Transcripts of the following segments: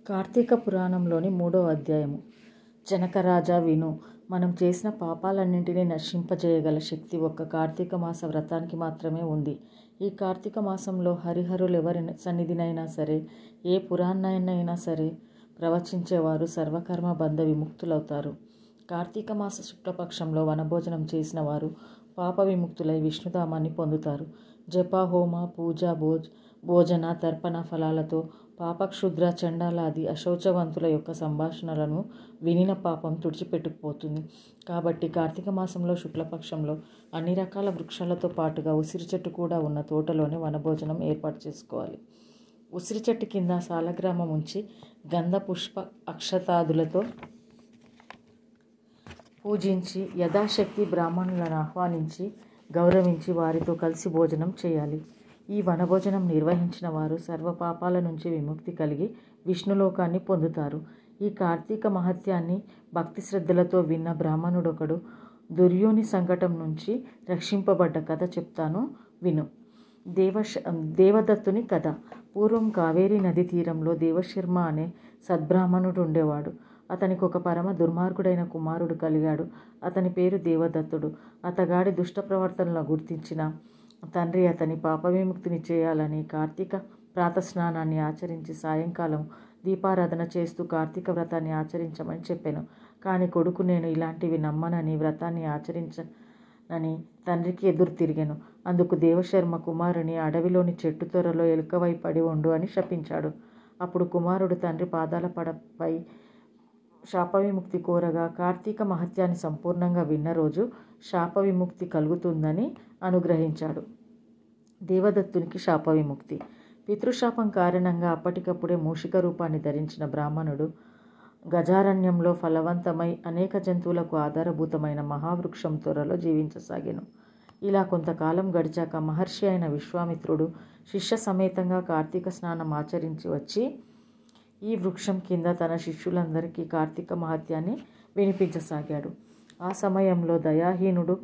కార్తీక పురాణంలోని 3వ అధ్యాయము. జనకరాజా విను. మనం చేసిన పాపాలన్నింటినీ నశింపజేయగల శక్తి ఒక్క కార్తీక మాస వ్రతానికి మాత్రమే ఉంది. ఈ కార్తీక మాసంలో హరిహరులు ఎవరి సన్నిధినైనా సరే, ఏ పురాణాన్నైనా సరే ప్రవచించేవారు సర్వకర్మ బంధ విముక్తులవుతారు. కార్తీక మాస శుక్లపక్షంలో వనభోజనం చేసిన వారు పాప విముక్తులై విష్ణుధామాన్ని పొందుతారు. జప, హోమ, పూజ, భోజన, తర్పణ ఫలాలతో పాపక్షుద్ర, చండాలాది అశౌచవంతుల యొక్క సంభాషణలను వినిన పాపం తుడిచిపెట్టుకుపోతుంది. కాబట్టి కార్తీక మాసంలో శుక్లపక్షంలో అన్ని రకాల వృక్షాలతో పాటుగా ఉసిరి చెట్టు కూడా ఉన్న తోటలోనే వనభోజనం ఏర్పాటు చేసుకోవాలి. ఉసిరి చెట్టు కింద సాలగ్రామం ఉంచి గంధ పుష్ప అక్షతాదులతో పూజించి యథాశక్తి బ్రాహ్మణులను ఆహ్వానించి గౌరవించి వారితో కలిసి భోజనం చేయాలి. ఈ వనభోజనం నిర్వహించిన వారు సర్వ పాపాల నుంచి విముక్తి కలిగి విష్ణులోకాన్ని పొందుతారు. ఈ కార్తీక మహత్యాన్ని భక్తి శ్రద్ధలతో విన్న బ్రాహ్మణుడొకడు దుర్యోని సంకటం నుంచి రక్షింపబడ్డ కథ చెప్తాను విను. దేవదత్తుని కథ. పూర్వం కావేరీ నది తీరంలో దేవశర్మ అనే సద్బ్రాహ్మణుడు ఉండేవాడు. అతనికి ఒక పరమ దుర్మార్గుడైన కుమారుడు కలిగాడు. అతని పేరు దేవదత్తుడు. అతగాడి దుష్ట ప్రవర్తనలను గుర్తించిన తండ్రి అతని పాప విముక్తిని చేయాలని కార్తీక ప్రాతస్నానాన్ని ఆచరించి సాయంకాలం దీపారాధన చేస్తూ కార్తీక వ్రతాన్ని ఆచరించమని చెప్పాను. కానీ కొడుకు నేను ఇలాంటివి నమ్మనని, వ్రతాన్ని ఆచరించనని తండ్రికి ఎదురు తిరిగాను. అందుకు దేవశర్మ కుమారుని అడవిలోని చెట్టు త్వరలో ఎలుకవై పడి ఉండు అని శపించాడు. అప్పుడు కుమారుడు తండ్రి పాదాల పడపై శాప విముక్తి కోరగా కార్తీక మహత్యాన్ని సంపూర్ణంగా విన్న రోజు శాప విముక్తి కలుగుతుందని అనుగ్రహించాడు. దేవదత్తునికి శాప విముక్తి. పితృశాపం కారణంగా అప్పటికప్పుడే మూషిక రూపాన్ని ధరించిన బ్రాహ్మణుడు గజారణ్యంలో ఫలవంతమై అనేక జంతువులకు ఆధారభూతమైన మహావృక్షం త్వరలో జీవించసాగాను. ఇలా కొంతకాలం గడిచాక మహర్షి అయిన విశ్వామిత్రుడు శిష్య సమేతంగా కార్తీక స్నానం ఆచరించి వచ్చి ఈ వృక్షం కింద తన శిష్యులందరికీ కార్తీక మహత్యాన్ని వినిపించసాగాడు. ఆ సమయంలో దయాహీనుడు,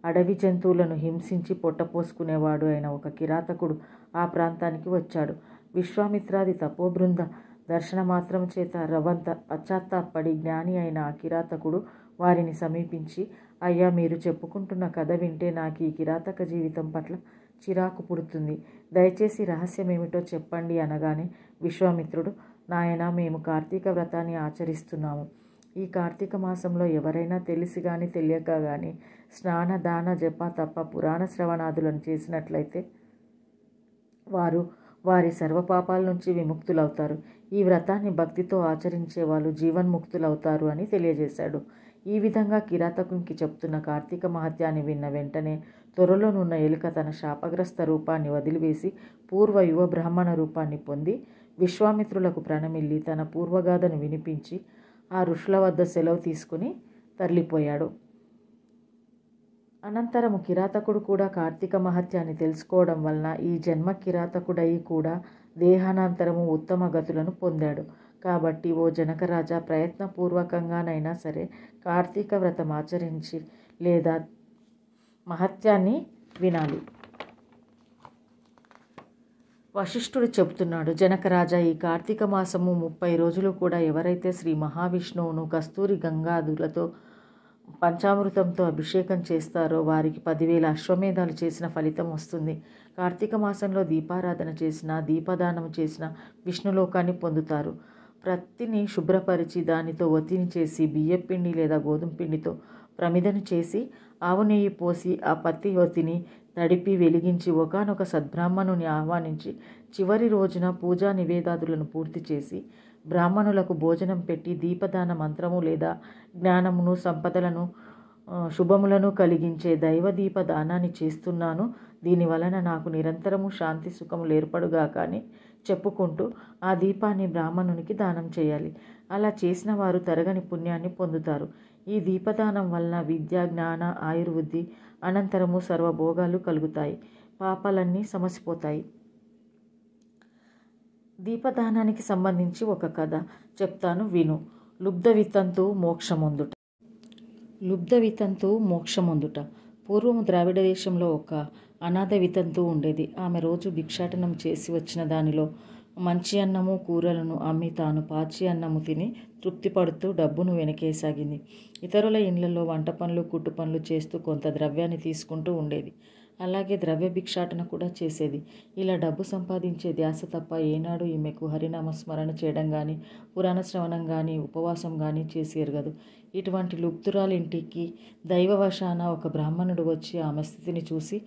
అడవి జంతువులను హింసించి పొట్టపోసుకునేవాడు అయిన ఒక కిరాతకుడు ఆ ప్రాంతానికి వచ్చాడు. విశ్వామిత్రాది తపోబృంద దర్శనమాత్రం చేత రవంత పశ్చాత్తాపడి జ్ఞాని అయిన ఆ కిరాతకుడు వారిని సమీపించి, అయ్యా, మీరు చెప్పుకుంటున్న కథ వింటే నాకు ఈ కిరాతక జీవితం పట్ల చిరాకు పుడుతుంది. దయచేసి రహస్యమేమిటో చెప్పండి అనగానే విశ్వామిత్రుడు, నాయనా, మేము కార్తీక వ్రతాన్ని ఆచరిస్తున్నాము. ఈ కార్తీక మాసంలో ఎవరైనా తెలిసి కానీ తెలియక కానీ స్నాన, దాన, జప, తప్ప, పురాణ శ్రవణాదులను చేసినట్లయితే వారు వారి సర్వపాపాల నుంచి విముక్తులవుతారు. ఈ వ్రతాన్ని భక్తితో ఆచరించే వాళ్ళు జీవన్ముక్తులవుతారు అని తెలియజేశాడు. ఈ విధంగా కిరాతకునికి చెప్తున్న కార్తీక మహత్యాన్ని విన్న వెంటనే త్వరలోనున్న ఎలుక తన శాపగ్రస్త రూపాన్ని వదిలివేసి పూర్వ యువ బ్రాహ్మణ రూపాన్ని పొంది విశ్వామిత్రులకు ప్రణమిల్లి తన పూర్వగాథను వినిపించి ఆ ఋషుల వద్ద సెలవు తీసుకుని తరలిపోయాడు. అనంతరము కిరాతకుడు కూడా కార్తీక మహత్యాన్ని తెలుసుకోవడం వలన ఈ జన్మ కిరాతకుడయి కూడా దేహానంతరము ఉత్తమ గతులను పొందాడు. కాబట్టి ఓ జనకరాజా, ప్రయత్నపూర్వకంగానైనా సరే కార్తీక వ్రతం ఆచరించి లేదా మహత్యాన్ని వినాలి. వశిష్ఠుడు చెబుతున్నాడు. జనకరాజా, ఈ కార్తీక మాసము 30 రోజులు కూడా ఎవరైతే శ్రీ మహావిష్ణువును కస్తూరి గంగాదులతో పంచామృతంతో అభిషేకం చేస్తారో వారికి 10,000 అశ్వమేధాలు చేసిన ఫలితం వస్తుంది. కార్తీక మాసంలో దీపారాధన చేసిన, దీపదానం చేసిన విష్ణులోకాన్ని పొందుతారు. ప్రత్తిని శుభ్రపరిచి దానితో ఒత్తిని చేసి బియ్యపిండి లేదా గోధుమ పిండితో ప్రమిదను చేసి ఆవు నెయ్యి పోసి ఆ పత్తి ఒత్తిని తడిపి వెలిగించి ఒకానొక సద్బ్రాహ్మణుని ఆహ్వానించి చివరి రోజున పూజా నివేదాదులను పూర్తి చేసి బ్రాహ్మణులకు భోజనం పెట్టి దీపదాన మంత్రము లేదా జ్ఞానమును, సంపదలను, శుభములను కలిగించే దైవదీప దానాన్ని చేస్తున్నాను. దీనివలన నాకు నిరంతరము శాంతి సుఖములు ఏర్పడుగా కానీ చెప్పుకుంటూ ఆ దీపాన్ని బ్రాహ్మణునికి దానం చేయాలి. అలా చేసిన వారు తరగని పుణ్యాన్ని పొందుతారు. ఈ దీపదానం వలన విద్య, జ్ఞాన, ఆయుర్వృద్ధి, అనంతరము సర్వభోగాలు కలుగుతాయి. పాపాలన్నీ సమసిపోతాయి. దీపదానానికి సంబంధించి ఒక కథ చెప్తాను విను. లుబ్ధవితంతు మోక్షమొందుట. పూర్వము ద్రావిడ దేశంలో ఒక అనాథ వితంతు ఉండేది. ఆమె రోజు భిక్షాటనం చేసి వచ్చిన దానిలో మంచి అన్నము కూరలను అమ్మి తాను పాచి అన్నము తిని తృప్తి పడుతూ డబ్బును వెనకేసాగింది. ఇతరుల ఇండ్లలో వంట పనులు కుట్టు పనులు చేస్తూ కొంత ద్రవ్యాన్ని తీసుకుంటూ ఉండేది. అలాగే ద్రవ్య భిక్షాటన కూడా చేసేది. ఇలా డబ్బు సంపాదించే ధ్యాస తప్ప ఏనాడు ఈమెకు హరినామస్మరణ చేయడం కానీ పురాణ శ్రవణం కానీ ఉపవాసం కానీ చేసి ఎరగదు. ఇటువంటి లుప్తురాలింటికి దైవవశాన ఒక బ్రాహ్మణుడు వచ్చి ఆమె స్థితిని చూసి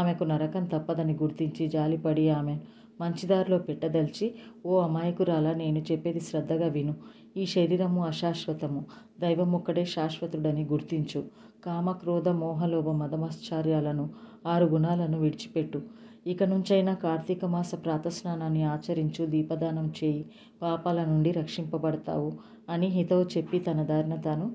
ఆమెకు నరకం తప్పదని గుర్తించి జాలిపడి ఆమె మంచిదారిలో పెట్టదలిచి, ఓ అమాయకురాలా, నేను చెప్పేది శ్రద్ధగా విను. ఈ శరీరము అశాశ్వతము, దైవం ఒక్కడే శాశ్వతుడని గుర్తించు. కామ క్రోధ మోహలోభ మదమాశ్చర్యాలను 6 గుణాలను విడిచిపెట్టు. ఇక నుంచైనా కార్తీక మాస ప్రాతస్నానాన్ని ఆచరించు, దీపదానం చేయి, పాపాల నుండి రక్షింపబడతావు అని హితవు చెప్పి తన దారిన తాను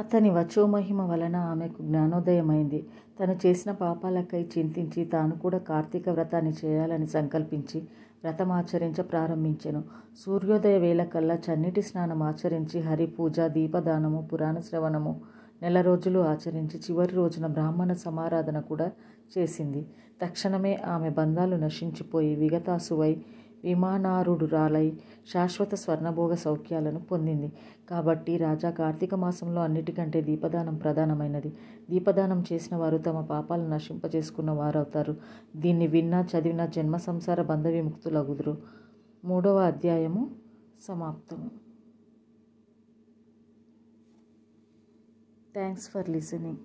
అతని వచోమహిమ వలన ఆమెకు జ్ఞానోదయమైంది. తను చేసిన పాపాలకై చింతించి తాను కూడా కార్తీక వ్రతాన్ని చేయాలని సంకల్పించి వ్రతం ఆచరించ ప్రారంభించెను. సూర్యోదయ వేళ కల్లా చన్నీటి స్నానం ఆచరించి హరి పూజ, దీపదానము, పురాణ శ్రవణము 4 రోజులు ఆచరించి చివరి రోజున బ్రాహ్మణ సమారాధన కూడా చేసింది. తక్షణమే ఆమె బంధాలు నశించిపోయి విగతాసువై విమానారూఢురాలై శాశ్వత స్వర్ణభోగ సౌఖ్యాలను పొందింది. కాబట్టి రాజా, కార్తీక మాసంలో అన్నిటికంటే దీపదానం ప్రధానమైనది. దీపదానం చేసిన వారు తమ పాపాలను నశింపజేసుకున్న వారవుతారు. దీన్ని విన్నా చదివిన జన్మ సంసార బంధ విముక్తులగుదురు. 3వ అధ్యాయము సమాప్తము. Thanks for listening.